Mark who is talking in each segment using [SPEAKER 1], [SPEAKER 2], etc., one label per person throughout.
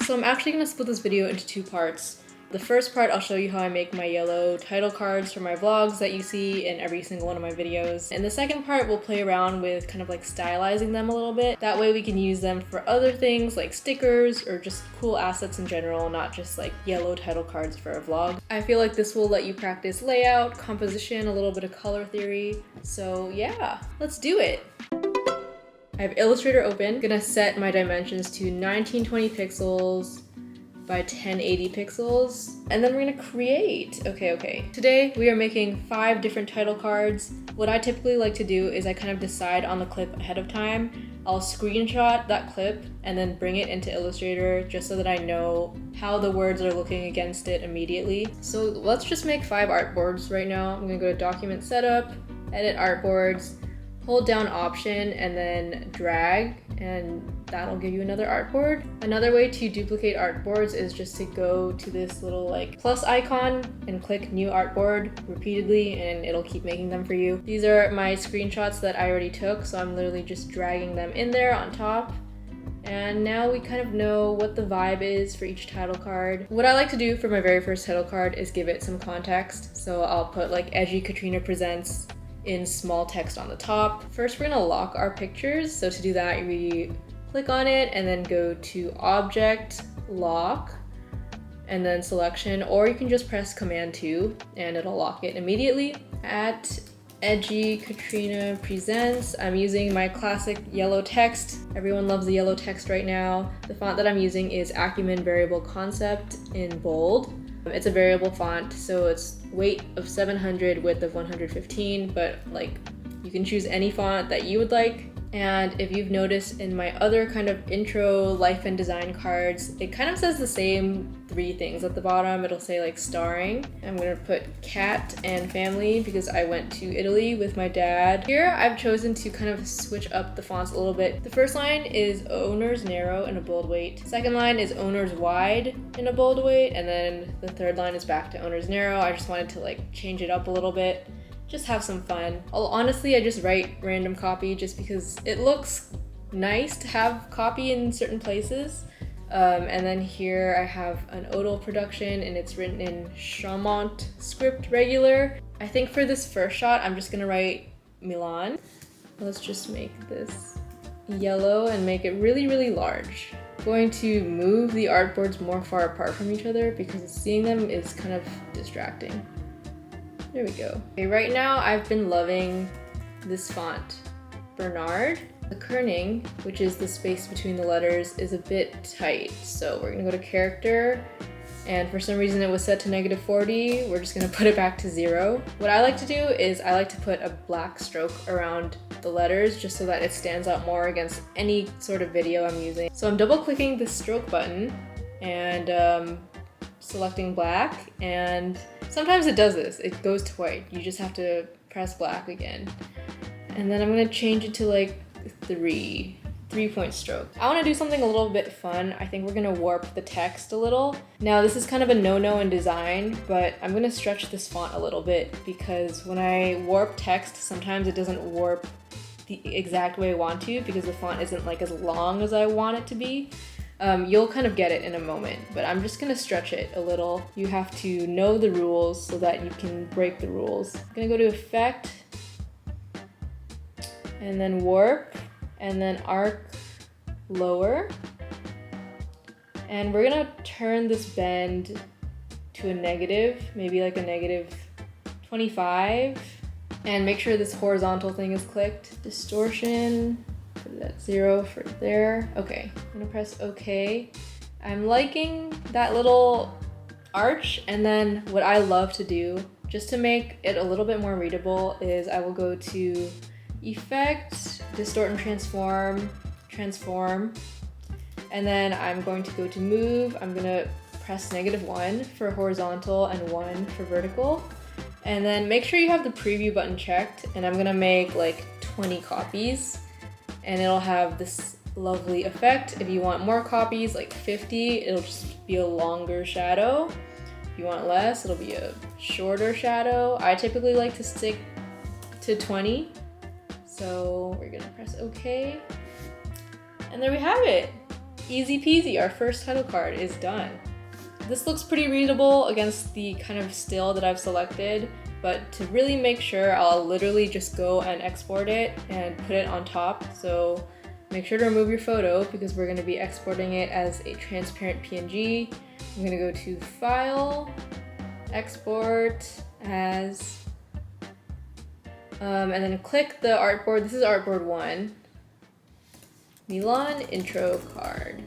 [SPEAKER 1] So I'm actually gonna split this video into two parts. The first part, I'll show you how I make my yellow title cards for my vlogs that you see in every single one of my videos. And the second part, we'll play around with kind of like stylizing them a little bit. That way we can use them for other things like stickers or just cool assets in general, not just like yellow title cards for a vlog. I feel like this will let you practice layout, composition, a little bit of color theory. So yeah, let's do it. I have Illustrator open. I'm gonna set my dimensions to 1920 pixels by 1080 pixels, and then we're gonna create. Okay. Today we are making 5 different title cards. What I typically like to do is I kind of decide on the clip ahead of time. I'll screenshot that clip and then bring it into Illustrator just so that I know how the words are looking against it immediately. So let's just make 5 artboards right now. I'm gonna go to Document Setup, Edit Artboards, hold down Option, and then drag, and that'll give you another artboard. Another way to duplicate artboards is just to go to this little like plus icon and click New Artboard repeatedly, and it'll keep making them for you. These are my screenshots that I already took, so I'm literally just dragging them in there on top. And now we kind of know what the vibe is for each title card. What I like to do for my very first title card is give it some context. So I'll put like Edgy Katrina Presents in small text on the top. First, we're gonna lock our pictures. So to do that, we click on it and then go to Object, Lock, and then Selection, or you can just press Command 2 and it'll lock it immediately. At Edgy Katrina Presents, I'm using my classic yellow text. Everyone loves the yellow text right now. The font that I'm using is Acumen Variable Concept in bold. It's a variable font, so it's weight of 700, width of 115, but like you can choose any font that you would like. And if you've noticed in my other kind of intro life and design cards, it kind of says the same 3 things at the bottom. It'll say like starring. I'm gonna put cat and family because I went to Italy with my dad. Here I've chosen to kind of switch up the fonts a little bit. The first line is owners narrow in a bold weight. Second line is owners wide in a bold weight. And then the third line is back to owners narrow. I just wanted to like change it up a little bit. Just have some fun. Honestly, I just write random copy just because it looks nice to have copy in certain places. And then here I have an Odal production and it's written in Chaumont script regular. I think for this first shot, I'm just gonna write Milan. Let's just make this yellow and make it really, really large. I'm going to move the artboards more far apart from each other because seeing them is kind of distracting. There we go. Okay, right now I've been loving this font, Bernard. The kerning, which is the space between the letters, is a bit tight. So we're gonna go to character, and for some reason it was set to -40. We're just gonna put it back to 0. What I like to do is I like to put a black stroke around the letters just so that it stands out more against any sort of video I'm using. So I'm double clicking the stroke button and selecting black, and sometimes it does this. It goes to white. You just have to press black again. And then I'm gonna change it to like 3-point stroke. I wanna do something a little bit fun. I think we're gonna warp the text a little. Now this is kind of a no-no in design, but I'm gonna stretch this font a little bit because when I warp text, sometimes it doesn't warp the exact way I want to because the font isn't like as long as I want it to be. You'll kind of get it in a moment, but I'm just gonna stretch it a little. You have to know the rules so that you can break the rules. I'm gonna go to Effect, and then Warp, and then Arc Lower. And we're gonna turn this bend to a negative, maybe like a -25, and make sure this horizontal thing is clicked. Distortion. Put it at 0 for there. Okay, I'm gonna press OK. I'm liking that little arch, and then what I love to do, just to make it a little bit more readable, is I will go to Effect, Distort and Transform, and then I'm going to go to Move. I'm gonna press -1 for horizontal and 1 for vertical. And then make sure you have the preview button checked, and I'm gonna make like 20 copies. And it'll have this lovely effect. If you want more copies, like 50, it'll just be a longer shadow. If you want less, it'll be a shorter shadow. I typically like to stick to 20. So we're gonna press OK. And there we have it. Easy peasy, our first title card is done. This looks pretty readable against the kind of still that I've selected, but to really make sure, I'll literally just go and export it and put it on top. So make sure to remove your photo because we're going to be exporting it as a transparent PNG. I'm going to go to File, Export as, and then click the artboard. This is artboard 1. Milan intro card.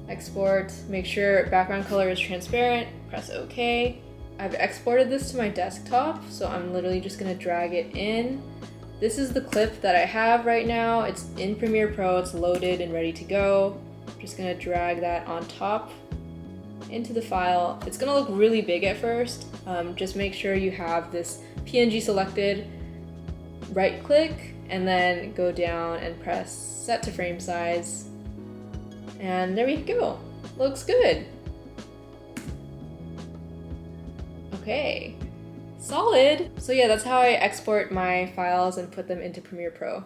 [SPEAKER 1] Export, make sure background color is transparent, press OK. I've exported this to my desktop, so I'm literally just gonna drag it in. This is the clip that I have right now. It's in Premiere Pro, it's loaded and ready to go. I'm just gonna drag that on top into the file. It's gonna look really big at first. Just make sure you have this PNG selected, right click, and then go down and press set to frame size. And there we go. Looks good. Okay, solid. So yeah, that's how I export my files and put them into Premiere Pro.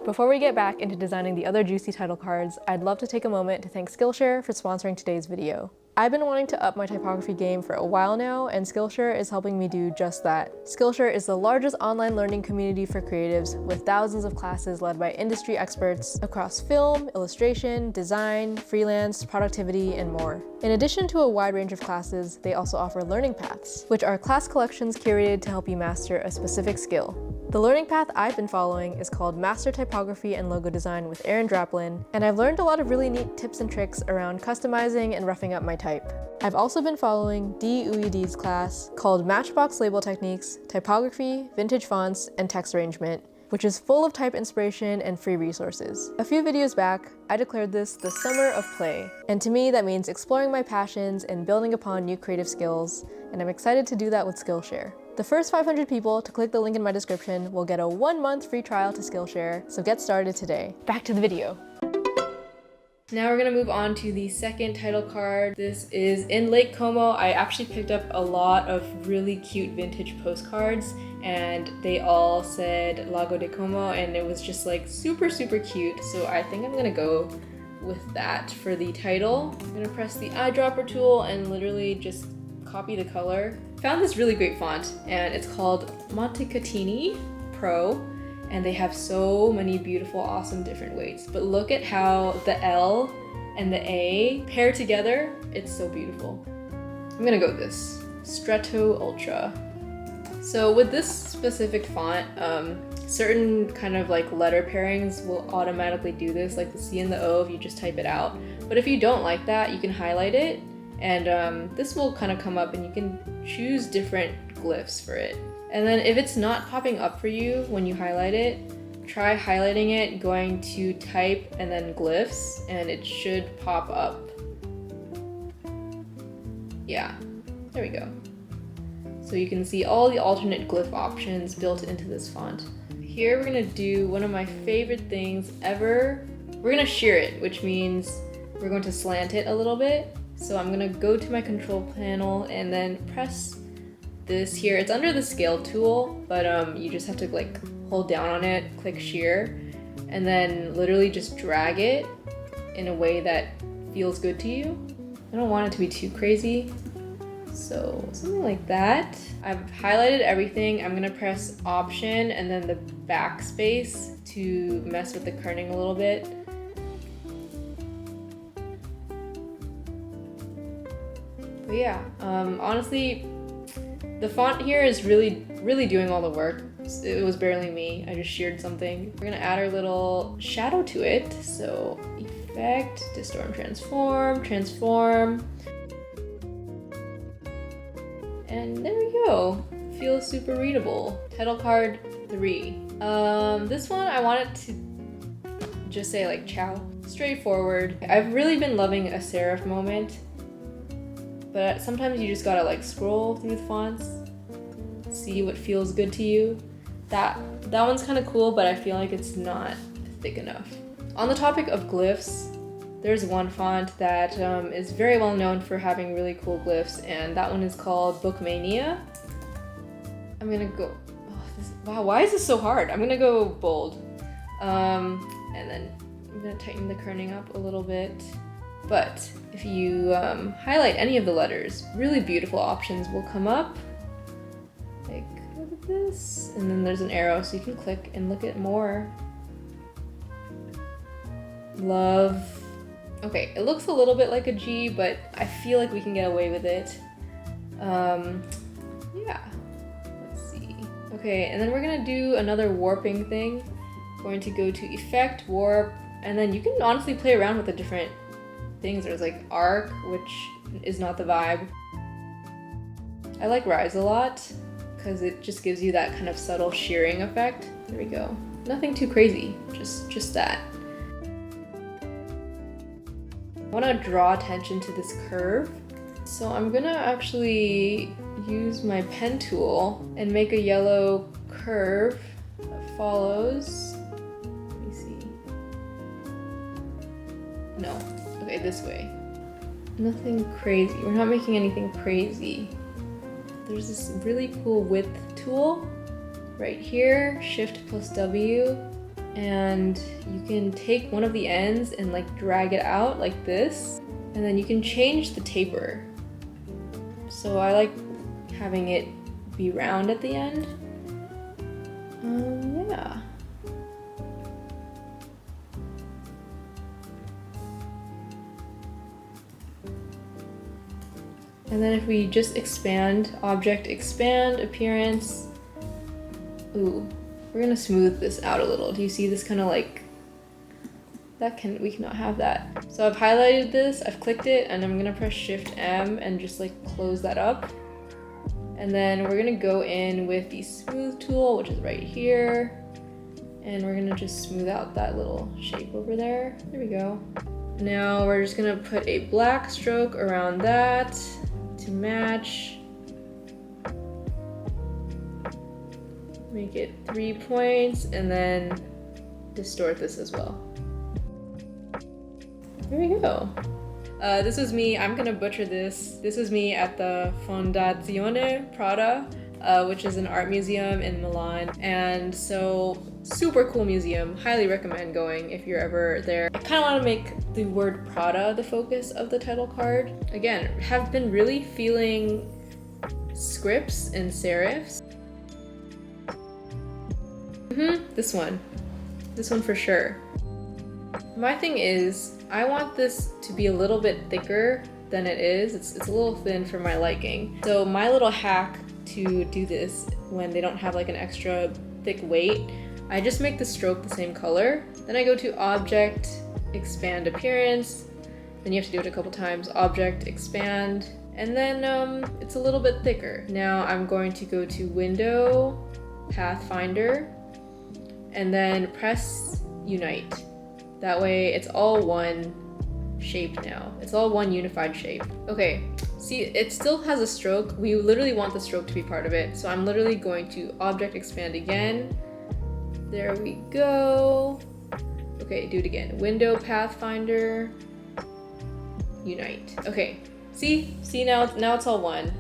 [SPEAKER 1] Before we get back into designing the other juicy title cards, I'd love to take a moment to thank Skillshare for sponsoring today's video. I've been wanting to up my typography game for a while now, and Skillshare is helping me do just that. Skillshare is the largest online learning community for creatives with thousands of classes led by industry experts across film, illustration, design, freelance, productivity, and more. In addition to a wide range of classes, they also offer learning paths, which are class collections curated to help you master a specific skill. The learning path I've been following is called Master Typography and Logo Design with Aaron Draplin, and I've learned a lot of really neat tips and tricks around customizing and roughing up my type. I've also been following Dee Uidi's class called Matchbox Label Techniques, Typography, Vintage Fonts, and Text Arrangement, which is full of type inspiration and free resources. A few videos back, I declared this the summer of play, and to me that means exploring my passions and building upon new creative skills, and I'm excited to do that with Skillshare. The first 500 people to click the link in my description will get a 1-month free trial to Skillshare, so get started today. Back to the video. Now we're gonna move on to the second title card. This is in Lake Como. I actually picked up a lot of really cute vintage postcards and they all said Lago de Como and it was just like super cute. So I think I'm gonna go with that for the title. I'm gonna press the eyedropper tool and literally just copy the color. Found this really great font and it's called Montecatini Pro. And they have so many beautiful, awesome different weights. But look at how the L and the A pair together. It's so beautiful. I'm gonna go with this, Stretto Ultra. So with this specific font, certain kind of like letter pairings will automatically do this, like the C and the O if you just type it out. But if you don't like that, you can highlight it and this will kind of come up and you can choose different glyphs for it. And then if it's not popping up for you when you highlight it, try highlighting it, going to type and then glyphs, and it should pop up. Yeah, there we go. So you can see all the alternate glyph options built into this font. Here we're gonna do one of my favorite things ever. We're gonna shear it, which means we're going to slant it a little bit. So I'm gonna go to my control panel and then press this here. It's under the scale tool, but you just have to like hold down on it, click shear, and then literally just drag it in a way that feels good to you. I don't want it to be too crazy, so something like that. I've highlighted everything. I'm gonna press Option and then the backspace to mess with the kerning a little bit. But yeah, honestly, the font here is really doing all the work. It was barely me. I just sheared something. We're gonna add our little shadow to it. So Effect, Distort, Transform, Transform. And there we go. Feels super readable. Title card 3. This one I wanted to just say like ciao. Straightforward. I've really been loving a serif moment. But sometimes you just gotta like scroll through the fonts, see what feels good to you. That one's kind of cool, but I feel like it's not thick enough. On the topic of glyphs, there's one font that is very well known for having really cool glyphs, and that one is called Bookmania. I'm gonna go, wow, why is this so hard? I'm gonna go bold. And then I'm gonna tighten the kerning up a little bit. But if you highlight any of the letters, really beautiful options will come up. Like, look at this. And then there's an arrow so you can click and look at more. Love. Okay, it looks a little bit like a G, but I feel like we can get away with it. Yeah, let's see. Okay, and then we're gonna do another warping thing. Going to go to Effect, Warp, and then you can honestly play around with the different things. There's like Arc, which is not the vibe. I like Rise a lot because it just gives you that kind of subtle shearing effect. There we go. Nothing too crazy, just that. I want to draw attention to this curve. So I'm gonna actually use my pen tool and make a yellow curve that follows. Let me see. No. Okay, this way. Nothing crazy. We're not making anything crazy. There's this really cool width tool right here, Shift plus W, and you can take one of the ends and like drag it out like this, and then you can change the taper. So I like having it be round at the end. Yeah. And then if we just expand, object expand, appearance. Ooh, we're gonna smooth this out a little. Do you see this kind of like, we cannot have that. So I've highlighted this, I've clicked it, and I'm gonna press Shift M and just like close that up. And then we're gonna go in with the smooth tool, which is right here. And we're gonna just smooth out that little shape over there. There we go. Now we're just gonna put a black stroke around that to match. Make it 3 points and then distort this as well. There we go. This was me, I'm gonna butcher this. This was me at the Fondazione Prada, which is an art museum in Milan. And so, super cool museum, highly recommend going if you're ever there. I kinda wanna make the word Prada the focus of the title card. Again, have been really feeling scripts and serifs. This one for sure. My thing is, I want this to be a little bit thicker than it is. It's a little thin for my liking. So my little hack to do this when they don't have like an extra thick weight, I just make the stroke the same color. Then I go to Object, Expand Appearance. Then you have to do it a couple times. Object, Expand. And then it's a little bit thicker. Now I'm going to go to Window, Pathfinder, and then press Unite. That way it's all one shape now. It's all one unified shape. Okay, see, it still has a stroke. We literally want the stroke to be part of it. So I'm literally going to Object Expand again. There we go. Okay, do it again. Window, Pathfinder, Unite. Okay, see now it's all one.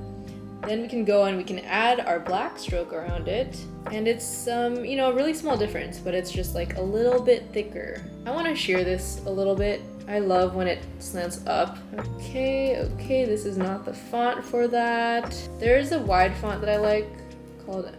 [SPEAKER 1] Then we can go and we can add our black stroke around it. And it's, you know, a really small difference, but it's just like a little bit thicker. I want to shear this a little bit. I love when it slants up. Okay, this is not the font for that. There is a wide font that I like called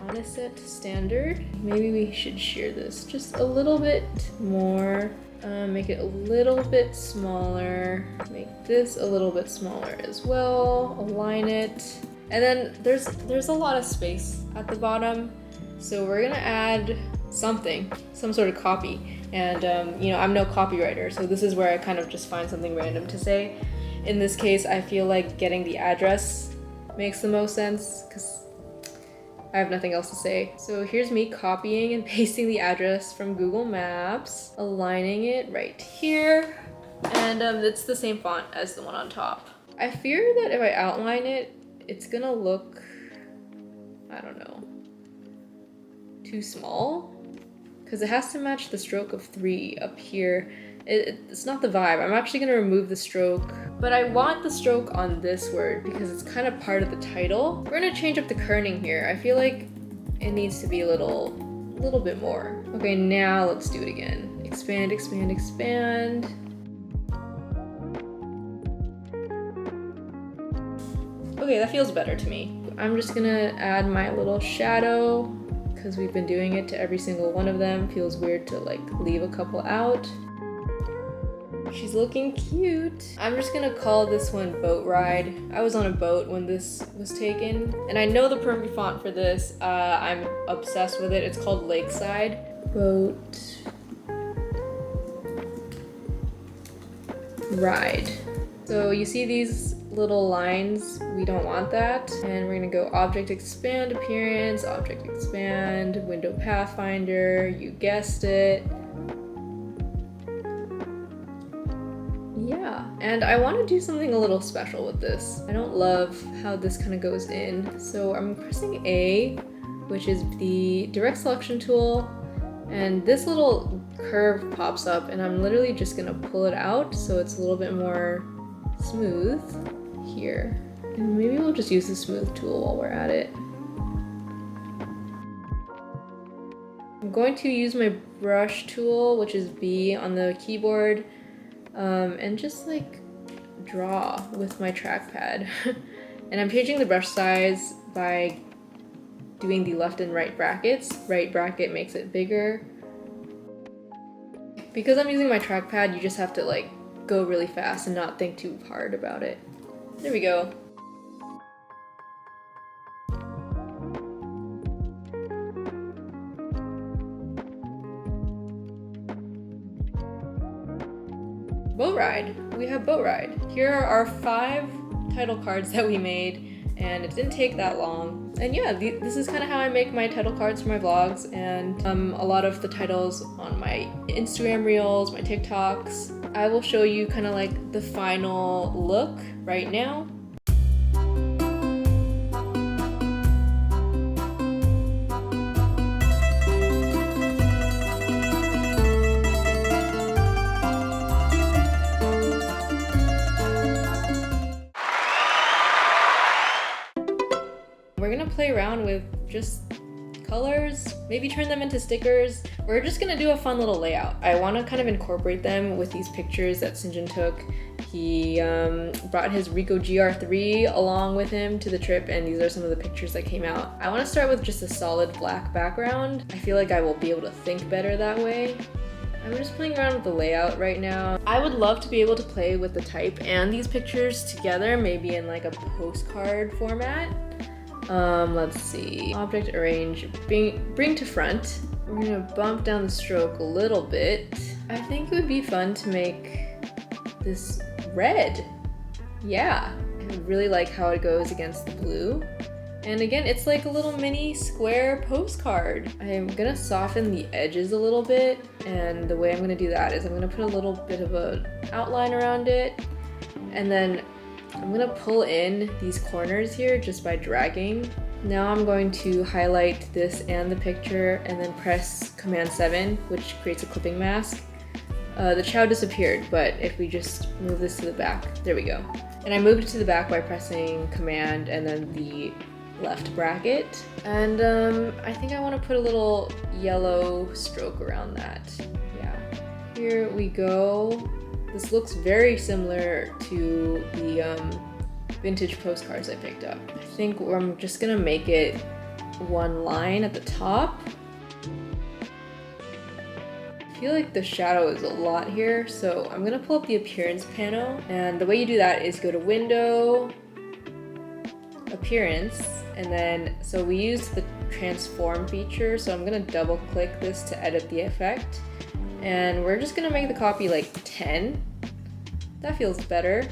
[SPEAKER 1] Aniset Standard. Maybe we should shear this just a little bit more. Make it a little bit smaller. Make this a little bit smaller as well. Align it. And then there's a lot of space at the bottom. So we're gonna add something, some sort of copy. And you know, I'm no copywriter, so this is where I kind of just find something random to say. In this case, I feel like getting the address makes the most sense because I have nothing else to say. So here's me copying and pasting the address from Google Maps, aligning it right here. And it's the same font as the one on top. I fear that if I outline it, it's gonna look, I don't know, too small, because it has to match the stroke of 3 up here. It's not the vibe. I'm actually gonna remove the stroke, but I want the stroke on this word because it's kind of part of the title. We're gonna change up the kerning here. I feel like it needs to be a little bit more. Okay, now let's do it again. expand, expand, expand. Okay, that feels better to me. I'm just gonna add my little shadow because we've been doing it to every single one of them. Feels weird to like leave a couple out. She's looking cute. I'm just gonna call this one Boat Ride. I was on a boat when this was taken, and I know the perfect font for this. I'm obsessed with it. It's called Lakeside. Boat Ride. So you see these little lines, we don't want that. And we're gonna go Object Expand, Appearance, Object Expand, Window Pathfinder, you guessed it. Yeah, and I want to do something a little special with this. I don't love how this kind of goes in. So I'm pressing A, which is the direct selection tool, and this little curve pops up and I'm literally just gonna pull it out so it's a little bit more smooth here. And maybe we'll just use the smooth tool while we're at it. I'm going to use my brush tool, which is B on the keyboard, and just like draw with my trackpad. And I'm changing the brush size by doing the left and right brackets. Right bracket makes it bigger. Because I'm using my trackpad, you just have to like go really fast and not think too hard about it. There we go. Boat Ride. We have Boat Ride. Here are our 5 title cards that we made, and it didn't take that long. And yeah, this is kind of how I make my title cards for my vlogs, and a lot of the titles on my Instagram reels, my TikToks. I will show you kind of like the final look right now. We're gonna play around with just colors, maybe turn them into stickers. We're just gonna do a fun little layout. I wanna kind of incorporate them with these pictures that Sinjin took. He brought his Ricoh GR3 along with him to the trip, and these are some of the pictures that came out. I wanna start with just a solid black background. I feel like I will be able to think better that way. I'm just playing around with the layout right now. I would love to be able to play with the type and these pictures together, maybe in like a postcard format. Let's see. Object arrange, bring to front. We're gonna bump down the stroke a little bit. I think it would be fun to make this red. Yeah, I really like how it goes against the blue. And again, it's like a little mini square postcard. I'm gonna soften the edges a little bit, and the way I'm gonna do that is I'm gonna put a little bit of an outline around it, and then I'm gonna pull in these corners here just by dragging. Now I'm going to highlight this and the picture and then press Command 7, which creates a clipping mask. The chow disappeared, but if we just move this to the back, there we go. And I moved it to the back by pressing Command and then the left bracket. And I think I want to put a little yellow stroke around that. Yeah, here we go. This looks very similar to the vintage postcards I picked up. I think I'm just gonna make it one line at the top. I feel like the shadow is a lot here, so I'm gonna pull up the appearance panel, and the way you do that is go to Window, Appearance, and then, so we used the transform feature, so I'm gonna double click this to edit the effect. And we're just gonna make the copy like 10. That feels better.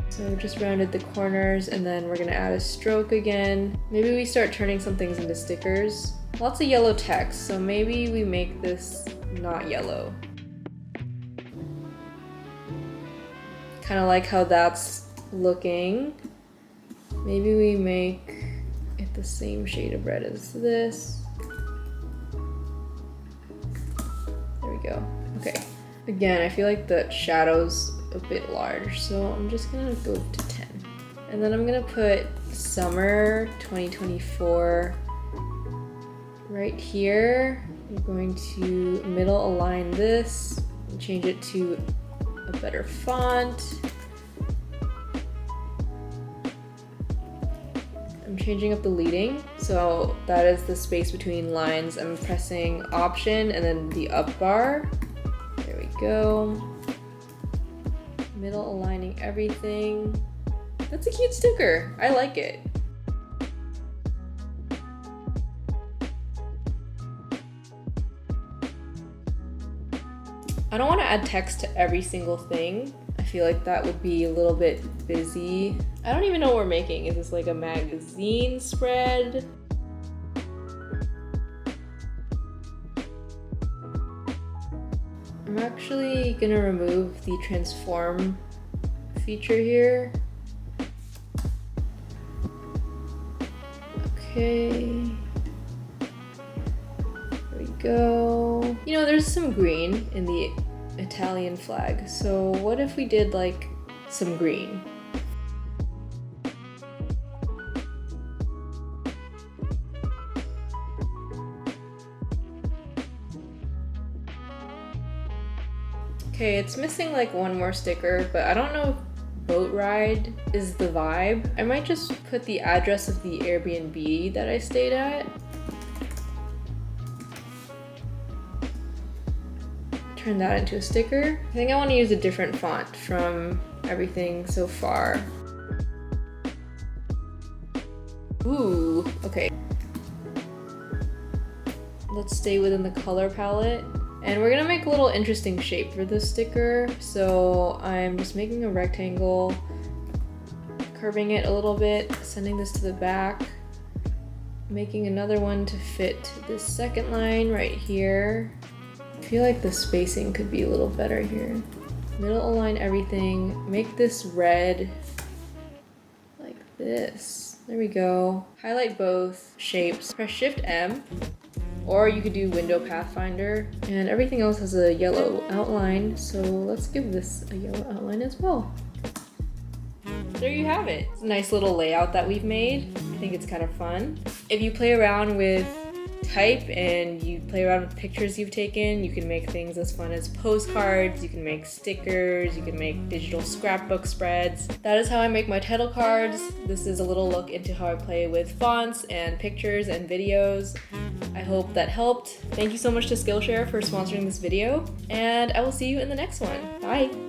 [SPEAKER 1] So just rounded the corners, and then we're gonna add a stroke again. Maybe we start turning some things into stickers. Lots of yellow text, so maybe we make this not yellow. Kind of like how that's looking. Maybe we make it the same shade of red as this. There we go. Okay. Again, I feel like the shadow's a bit large, so I'm just gonna go to 10. And then I'm gonna put summer 2024 right here. I'm going to middle align this, and change it to a better font. I'm changing up the leading, so that is the space between lines. I'm pressing Option and then the up bar. There we go. Middle aligning everything. That's a cute sticker. I like it. I don't want to add text to every single thing. I feel like that would be a little bit busy. I don't even know what we're making. Is this like a magazine spread? I'm actually gonna remove the transform feature here. Okay. There we go. You know, there's some green in the Italian flag, so what if we did like some green? Okay, it's missing like one more sticker, but I don't know if boat ride is the vibe. I might just put the address of the Airbnb that I stayed at. Turn that into a sticker. I think I want to use a different font from everything so far. Ooh, okay. Let's stay within the color palette. And we're gonna make a little interesting shape for this sticker. So I'm just making a rectangle, curving it a little bit, sending this to the back, making another one to fit this second line right here. I feel like the spacing could be a little better here. Middle align everything, make this red like this. There we go. Highlight both shapes, press Shift M, or you could do Window Pathfinder, and everything else has a yellow outline, so let's give this a yellow outline as well. There you have it. It's a nice little layout that we've made. I think it's kind of fun. If you play around with type and you play around with pictures you've taken, you can make things as fun as postcards, you can make stickers, you can make digital scrapbook spreads. That is how I make my title cards. This is a little look into how I play with fonts and pictures and videos. I hope that helped. Thank you so much to Skillshare for sponsoring this video, and I will see you in the next one. Bye!